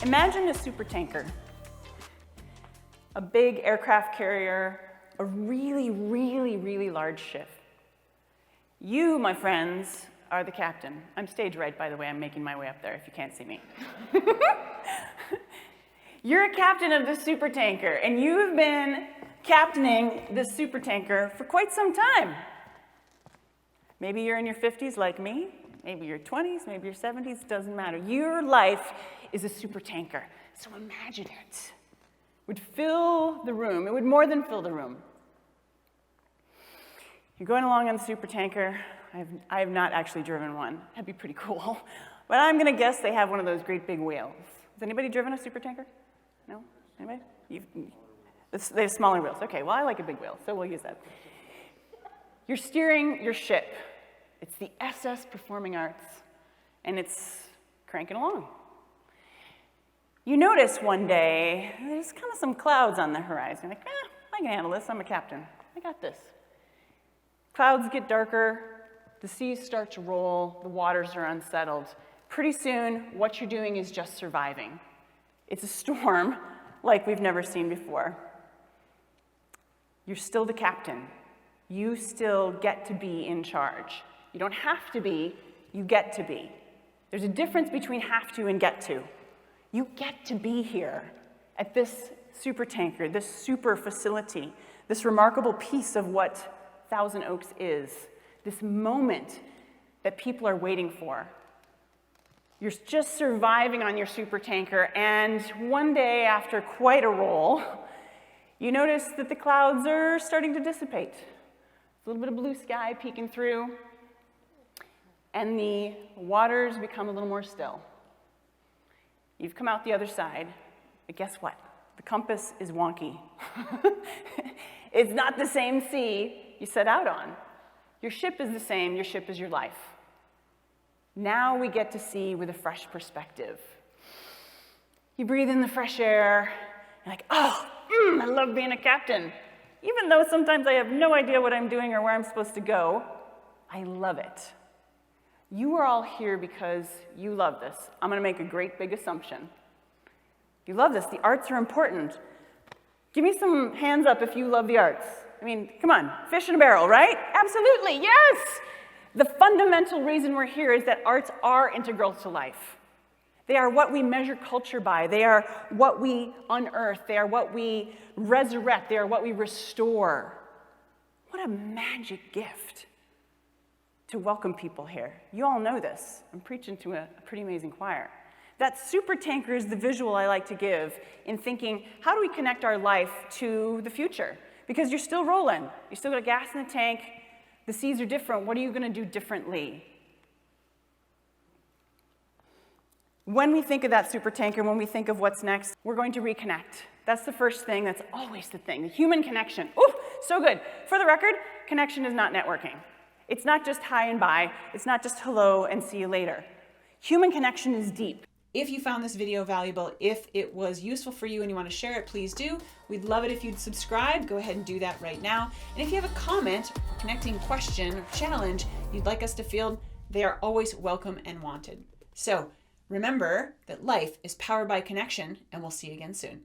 Imagine a supertanker, a big aircraft carrier, a really, really, really large ship. You, my friends, are the captain. I'm stage right, by the way. I'm making my way up there if you can't see me. You're a captain of the supertanker, and you have been captaining this supertanker for quite some time. Maybe you're in your 50s like me, maybe your 20s, maybe your 70s, doesn't matter. Your life is a supertanker. So imagine it. It would fill the room. It would more than fill the room. You're going along on the supertanker. I have not actually driven one. That'd be pretty cool. But I'm going to guess they have one of those great big wheels. Has anybody driven a supertanker? No? Anybody? They have smaller wheels. Okay, well, I like a big wheel, so we'll use that. You're steering your ship. It's the SS Performing Arts, and it's cranking along. You notice one day, there's kind of some clouds on the horizon. You're like, I can handle this. I'm a captain. I got this. Clouds get darker. The seas start to roll. The waters are unsettled. Pretty soon, what you're doing is just surviving. It's a storm like we've never seen before. You're still the captain. You still get to be in charge. You don't have to be, you get to be. There's a difference between have to and get to. You get to be here at this supertanker, this super facility, this remarkable piece of what Thousand Oaks is, this moment that people are waiting for. You're just surviving on your supertanker, and one day after quite a roll, you notice that the clouds are starting to dissipate. A little bit of blue sky peeking through, and the waters become a little more still. You've come out the other side, but guess what? The compass is wonky. It's not the same sea you set out on. Your ship is the same, your ship is your life. Now we get to see with a fresh perspective. You breathe in the fresh air, you're like, oh, I love being a captain. Even though sometimes I have no idea what I'm doing or where I'm supposed to go, I love it. You are all here because you love this. I'm going to make a great big assumption. You love this. The arts are important. Give me some hands up if you love the arts. I mean, come on, fish in a barrel, right? Absolutely, yes! The fundamental reason we're here is that arts are integral to life. They are what we measure culture by. They are what we unearth. They are what we resurrect. They are what we restore. What a magic gift to welcome people here. You all know this. I'm preaching to a pretty amazing choir. That supertanker is the visual I like to give in thinking, how do we connect our life to the future? Because you're still rolling. You still got gas in the tank. The seas are different. What are you going to do differently? When we think of that supertanker, when we think of what's next, we're going to reconnect. That's the first thing. That's always the thing. The human connection. Ooh, so good. For the record, connection is not networking. It's not just hi and bye. It's not just hello and see you later. Human connection is deep. If you found this video valuable, if it was useful for you and you want to share it, please do. We'd love it if you'd subscribe. Go ahead and do that right now. And if you have a comment, or connecting question, or challenge you'd like us to field, they are always welcome and wanted. So remember that life is powered by connection, and we'll see you again soon.